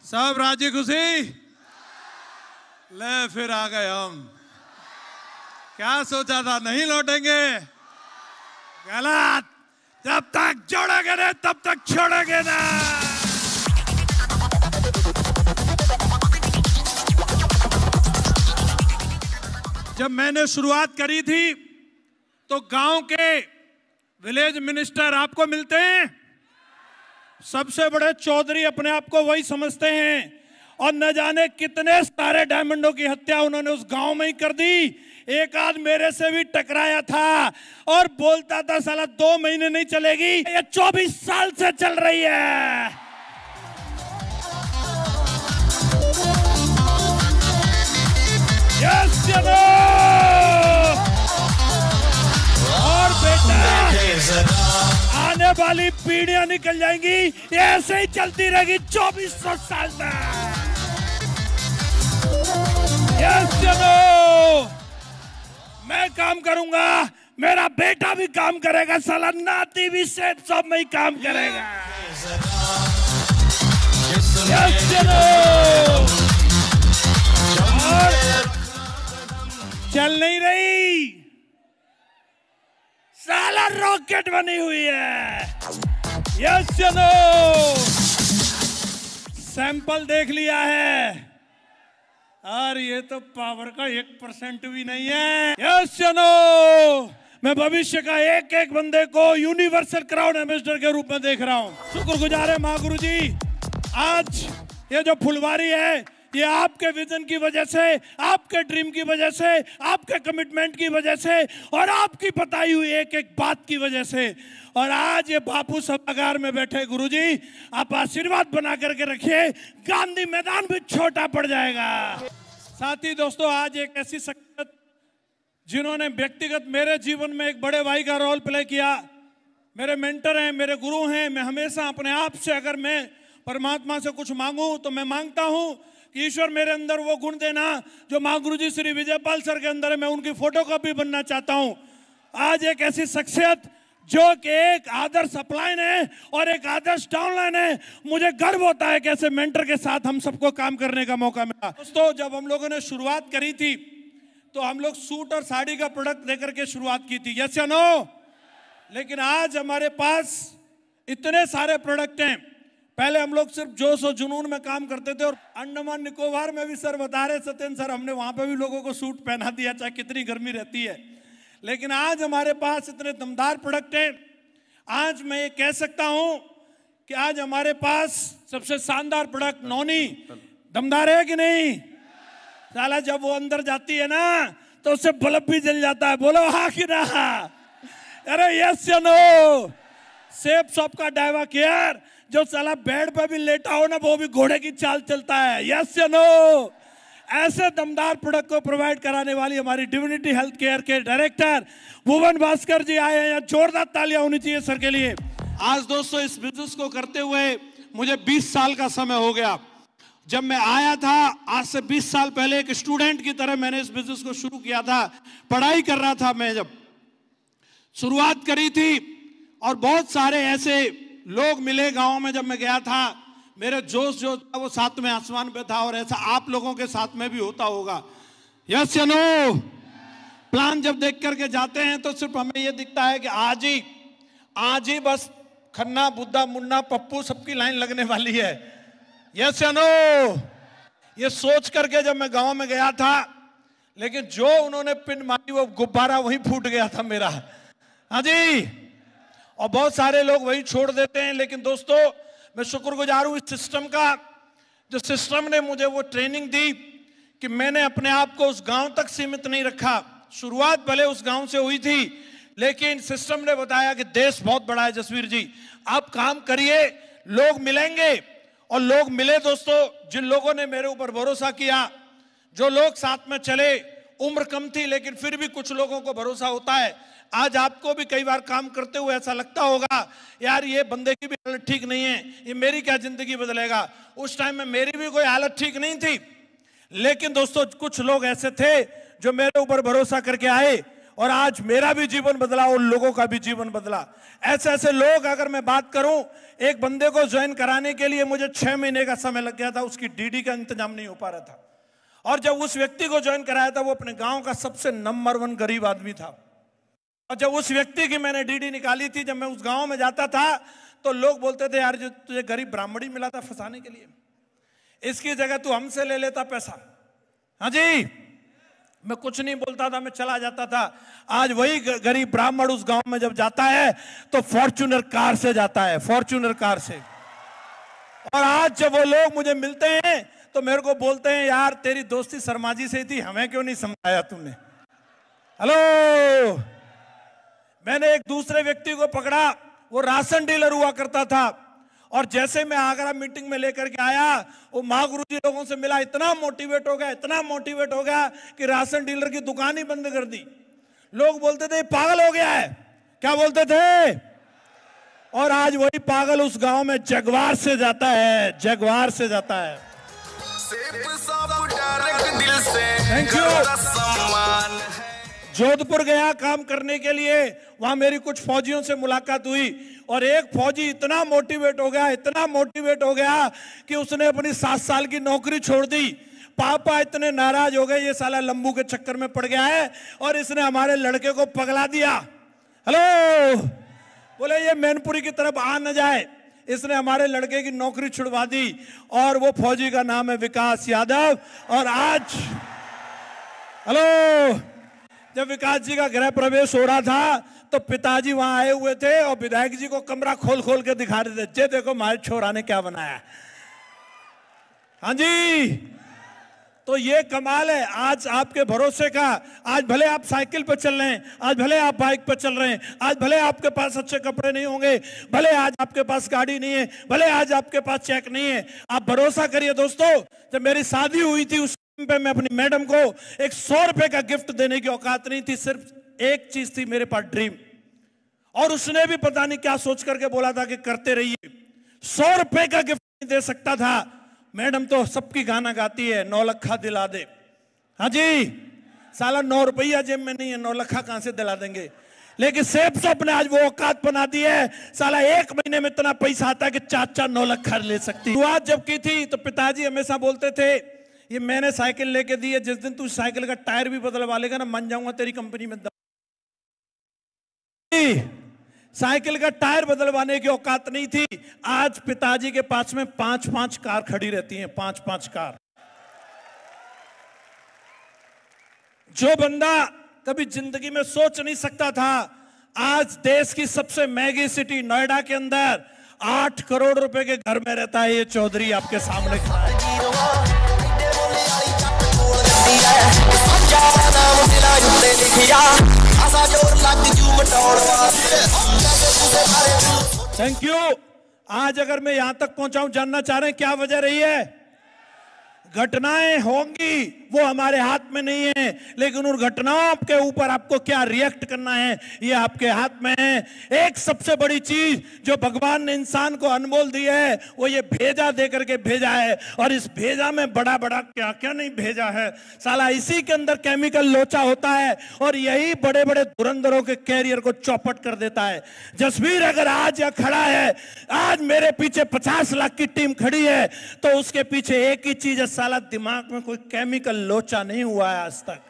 सब राजी खुशी? ले फिर आ गए हम। क्या सोचा था नहीं लौटेंगे? गलत। जब तक जोड़ोगे ना तब तक छोड़ोगे ना। जब मैंने शुरुआत करी थी तो गांव के विलेज मिनिस्टर आपको मिलते हैं। सबसे बड़े चौधरी अपने आप को वही समझते हैं और न जाने कितने सारे डायमंडों की हत्या उन्होंने उस गांव में ही कर दी। एक आध मेरे से भी टकराया था और बोलता था साला 2 महीने नहीं चलेगी, ये 24 साल से चल रही है। यस और बेटा आने वाली पीढ़ियां निकल जाएंगी, ऐसे ही चलती रहेगी 2400 साल तक। यस मैं काम करूंगा, मेरा बेटा भी काम करेगा, साला नाती भी सेठ सब में ही काम करेगा। और चल नहीं रही, साला रॉकेट बनी हुई है। यस चलो सैंपल देख लिया है और ये तो पावर का 1% भी नहीं है। यस चलो मैं भविष्य का एक एक बंदे को यूनिवर्सल क्राउन एम्बेसडर के रूप में देख रहा हूं। शुक्रगुजार है महागुरु जी। आज ये जो फुलवारी है ये आपके विजन की वजह से, आपके ड्रीम की वजह से, आपके कमिटमेंट की वजह से और आपकी बताई हुई एक एक बात की वजह से। और आज ये बापू सभागार में बैठे गुरुजी, आप आशीर्वाद बना करके रखिए, गांधी मैदान भी छोटा पड़ जाएगा। साथी दोस्तों, आज एक ऐसी शख्सियत जिन्होंने व्यक्तिगत मेरे जीवन में एक बड़े भाई का रोल प्ले किया, मेरे मेंटर हैं, मेरे गुरु हैं। मैं हमेशा अपने आप से अगर मैं परमात्मा से कुछ मांगू तो मैं मांगता हूं कि ईश्वर मेरे अंदर वो गुण देना जो महागुरु जी श्री विजयपाल सर के अंदर है। मैं उनकी फोटोकॉपी बनना चाहता हूं। आज एक ऐसी शख्सियत जो कि एक आदर्श अपलाइन है और एक आदर्श डाउनलाइन है। मुझे गर्व होता है कि ऐसे मेंटर के साथ हम सबको काम करने का मौका मिला। दोस्तों, जब हम लोगों ने शुरुआत करी थी तो हम लोग सूट और साड़ी का प्रोडक्ट देकर के शुरुआत की थी, यस या नो? लेकिन आज हमारे पास इतने सारे प्रोडक्ट हैं। पहले हम लोग सिर्फ जोश और जुनून में काम करते थे और अंडमान निकोबार में भी सर बता रहे सत्येंद्र सर, हमने वहां पे भी लोगों को सूट पहना दिया चाहे कितनी गर्मी रहती है। लेकिन आज हमारे पास इतने दमदार प्रोडक्ट हैं। आज मैं ये कह सकता हूं कि आज हमारे पास सबसे शानदार प्रोडक्ट नौनी दमदार है कि नहीं? साला जब वो अंदर जाती है ना तो उससे बल्ब भी जल जाता है। बोलो हाँ कि ना? अरे यस या नो? सेफ शॉप का डाइवा केयर जो साला बेड पे भी लेटा हो ना वो भी घोड़े की चाल चलता है, यस या नो? ऐसे दमदार प्रोडक्ट को प्रोवाइड कराने वाली हमारी डिविनिटी हेल्थ केयर के डायरेक्टर भुवन भास्कर जी आए हैं। जोरदार तालियां होनी चाहिए सर के लिए। आज दोस्तों, इस बिजनेस को करते हुए मुझे 20 साल का समय हो गया। जब मैं आया था आज से 20 साल पहले एक स्टूडेंट की तरह मैंने इस बिजनेस को शुरू किया था। पढ़ाई कर रहा था मैं जब शुरुआत करी थी और बहुत सारे ऐसे लोग मिले गांव में। जब मैं गया था मेरे जोश जो था वो सातवें आसमान पे था और ऐसा आप लोगों के साथ में भी होता होगा, यस या नो? प्लान जब देख करके जाते हैं तो सिर्फ हमें ये दिखता है कि आज ही बस खन्ना बुद्धा मुन्ना पप्पू सबकी लाइन लगने वाली है, यस या नो? ये सोच करके जब मैं गांव में गया था, लेकिन जो उन्होंने पिन मारी वो गुब्बारा वहीं फूट गया था मेरा। हाँ जी, और बहुत सारे लोग वही छोड़ देते हैं। लेकिन दोस्तों, मैं शुक्रगुजार हूं इस सिस्टम का, जो सिस्टम ने मुझे वो ट्रेनिंग दी कि मैंने अपने आप को उस गांव तक सीमित नहीं रखा। शुरुआत भले उस गांव से हुई थी, लेकिन सिस्टम ने बताया कि देश बहुत बड़ा है जसवीर जी, आप काम करिए, लोग मिलेंगे। और लोग मिले दोस्तों, जिन लोगों ने मेरे ऊपर भरोसा किया, जो लोग साथ में चले। उम्र कम थी लेकिन फिर भी कुछ लोगों को भरोसा होता है। आज आपको भी कई बार काम करते हुए ऐसा लगता होगा यार ये बंदे की भी हालत ठीक नहीं है, ये मेरी क्या जिंदगी बदलेगा। उस टाइम में मेरी भी कोई हालत ठीक नहीं थी, लेकिन दोस्तों कुछ लोग ऐसे थे जो मेरे ऊपर भरोसा करके आए और आज मेरा भी जीवन बदला और लोगों का भी जीवन बदला। ऐसे ऐसे लोग, अगर मैं बात करूं, एक बंदे को ज्वाइन कराने के लिए मुझे 6 महीने का समय लग गया था, उसकी डीडी का इंतजाम नहीं हो पा रहा था। और जब उस व्यक्ति को ज्वाइन कराया था, वो अपने गांव का सबसे नंबर 1 गरीब आदमी था। और जब उस व्यक्ति की मैंने डीडी निकाली थी, जब मैं उस गांव में जाता था तो लोग बोलते थे, यार जो तुझे गरीब ब्राह्मण ही मिला था फंसाने के लिए, इसकी जगह तू हमसे ले लेता पैसा। हाँ जी, मैं कुछ नहीं बोलता था, मैं चला जाता था। आज वही गरीब ब्राह्मण उस गांव में जब जाता है तो फॉर्च्यूनर कार से जाता है, फॉर्च्यूनर कार से। और आज जब वो लोग मुझे मिलते हैं तो मेरे को बोलते हैं, यार तेरी दोस्ती शर्मा जी से थी, हमें क्यों नहीं समझाया तुमने। हेलो, मैंने एक दूसरे व्यक्ति को पकड़ा, वो राशन डीलर हुआ करता था। और जैसे मैं आगरा मीटिंग में लेकर के आया, वो महागुरु जी लोगों से मिला, इतना मोटिवेट हो गया, इतना मोटिवेट हो गया कि राशन डीलर की दुकान ही बंद कर दी। लोग बोलते थे पागल हो गया है, क्या बोलते थे। और आज वही पागल उस गांव में जगवार से जाता है, जगवार से जाता है। Thank you. जोधपुर गया काम करने के लिए, वहां मेरी कुछ फौजियों से मुलाकात हुई और एक फौजी इतना मोटिवेट हो गया, इतना मोटिवेट हो गया कि उसने अपनी 7 साल की नौकरी छोड़ दी। पापा इतने नाराज हो गए, ये साला लंबू के चक्कर में पड़ गया है और इसने हमारे लड़के को पगला दिया। हेलो, बोले ये मैनपुरी की तरफ आ न जाए, इसने हमारे लड़के की नौकरी छुड़वा दी। और वो फौजी का नाम है विकास यादव। और आज हेलो, जब विकास जी का गृह प्रवेश हो रहा था तो पिताजी वहां आए हुए थे और विधायक जी को कमरा खोल खोल के दिखा रहे थे, जे देखो हमारे छोरा ने क्या बनाया। हाँ जी, तो ये कमाल है आज आपके भरोसे का। आज भले आप साइकिल पर चल रहे हैं, आज भले आप बाइक पर चल रहे हैं, आज भले आपके पास अच्छे कपड़े नहीं होंगे, भले आज आपके पास गाड़ी नहीं है, भले आज आपके पास चेक नहीं है, आप भरोसा करिए दोस्तों। जब मेरी शादी हुई थी उस पे मैं अपनी मैडम को एक 100 रुपए का गिफ्ट देने की औकात नहीं थी, सिर्फ एक चीज थी मेरे पास, ड्रीम। और उसने भी पता नहीं क्या सोच करके बोला था कि करते रहिए। 100 रुपए का गिफ्ट नहीं दे सकता था। मैडम तो सबकी गाना गाती है, 9 लखा दिला दे। हाँ जी, साला 9 रुपया जेब में नहीं है, 9 लखा कहां से दिला देंगे। लेकिन सेब साहब ने आज वो औकात बना दी है, साला 1 महीने में इतना पैसा आता है कि 4-4 9 लखा ले सकती। शुरुआत जब की थी तो पिताजी हमेशा बोलते थे, ये मैंने साइकिल लेके दी है, जिस दिन तू साइकिल का टायर भी बदलवा लेगा ना, मान जाऊंगा तेरी कंपनी में। साइकिल का टायर बदलवाने की औकात नहीं थी। आज पिताजी के पास में 5-5 कार खड़ी रहती हैं, 5-5 कार। जो बंदा कभी जिंदगी में सोच नहीं सकता था, आज देश की सबसे महंगी सिटी नोएडा के अंदर 8 करोड़ रुपए के घर में रहता है। ये चौधरी आपके सामने खड़ा है। Thank you. आज अगर मैं यहां तक पहुंचा हूं, जानना चाह रहे हैं क्या वजह रही है। घटनाएं होंगी वो हमारे हाथ में नहीं है, लेकिन उन घटनाओं के ऊपर आपको क्या रिएक्ट करना है ये आपके हाथ में है। एक सबसे बड़ी चीज जो भगवान ने इंसान को अनमोल दी है वो ये भेजा दे करके भेजा है। और इस भेजा में बड़ा बड़ा क्या क्या नहीं भेजा है, साला इसी के अंदर केमिकल लोचा होता है और यही बड़े बड़े धुरंधरों के कैरियर को चौपट कर देता है। जसवीर अगर आज यह खड़ा है, आज मेरे पीछे 50 लाख की टीम खड़ी है, तो उसके पीछे एक ही चीज है, साला दिमाग में कोई केमिकल लोचा नहीं हुआ है आज तक।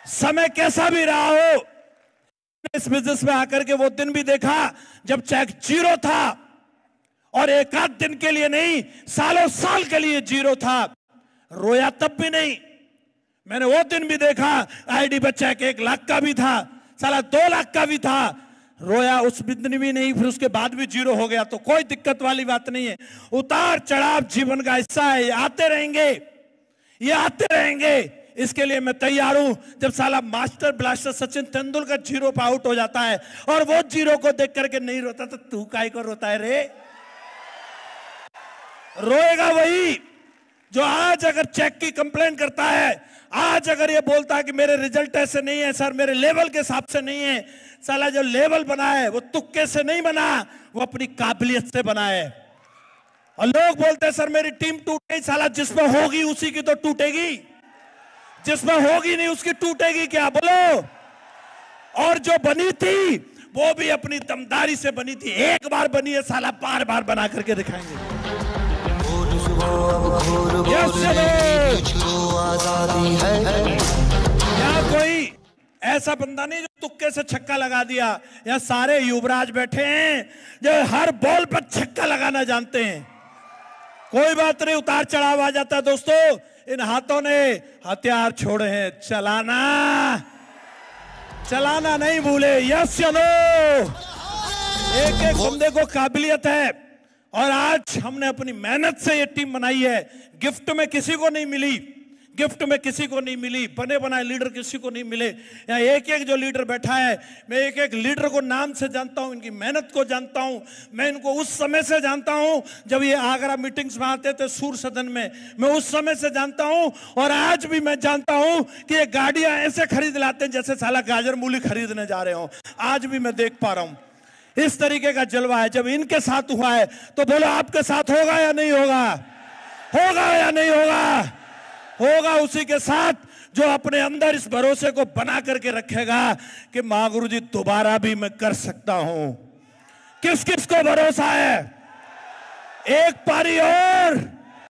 समय कैसा भी रहा हो, इस बिजनेस में आकर के वो दिन भी देखा जब चेक 0 था, और एक आध दिन के लिए नहीं, सालों साल के लिए 0 था। रोया तब भी नहीं। मैंने वो दिन भी देखा आईडी पर चेक 1 लाख का भी था, साला 2 लाख का भी था, रोया उस दिन भी नहीं, फिर उसके बाद भी 0 हो गया। तो कोई दिक्कत वाली बात नहीं है। उतार चढ़ाव जीवन का हिस्सा है, ये आते रहेंगे, ये आते रहेंगे। इसके लिए मैं तैयार हूं। जब साला मास्टर ब्लास्टर सचिन तेंदुलकर 0 पे आउट हो जाता है और वो 0 को देख करके नहीं रोता, तो तू काहे को रोता है रे। रोएगा वही जो आज अगर चेक की कंप्लेंट करता है, आज अगर ये बोलता है कि मेरे रिजल्ट ऐसे नहीं है सर, मेरे लेवल के हिसाब से नहीं है। साला जो लेवल बना है वो तुक्के से नहीं बना, वो अपनी काबिलियत से बना है। और लोग बोलते हैं सर मेरी टीम टूट गई, साला जिसमें होगी उसी की तो टूटेगी। जिसमें होगी नहीं उसकी टूटेगी क्या, बोलो। और जो बनी थी वो भी अपनी दमदारी से बनी थी, एक बार बनी है साला, बार बार बना करके दिखाएंगे। क्या कोई ऐसा बंदा नहीं जो तुक्के से छक्का लगा दिया? या सारे युवराज बैठे हैं जो हर बॉल पर छक्का लगाना जानते हैं। कोई बात नहीं, उतार चढ़ाव आ जाता है दोस्तों। इन हाथों ने हथियार छोड़े हैं, चलाना नहीं भूले। यस या नो? एक एक बंदे को काबिलियत है और आज हमने अपनी मेहनत से ये टीम बनाई है। गिफ्ट में किसी को नहीं मिली, गिफ्ट में किसी को नहीं मिली, बने बनाए लीडर किसी को नहीं मिले। यहाँ एक एक जो लीडर बैठा है, मैं एक एक लीडर को नाम से जानता हूँ, इनकी मेहनत को जानता हूँ। मैं इनको उस समय से जानता हूँ जब ये आगरा मीटिंग्स में आते थे सूर सदन में, मैं उस समय से जानता हूँ। और आज भी मैं जानता हूँ कि ये गाड़ियां ऐसे खरीद लाते हैं जैसे साला गाजर मूली खरीदने जा रहे हो। आज भी मैं देख पा रहा हूँ इस तरीके का जलवा है। जब इनके साथ हुआ है तो बोलो आपके साथ होगा या नहीं होगा? होगा या नहीं होगा? होगा उसी के साथ जो अपने अंदर इस भरोसे को बना करके रखेगा कि मां गुरु जी दोबारा भी मैं कर सकता हूं। किस किस को भरोसा है? एक पारी हो।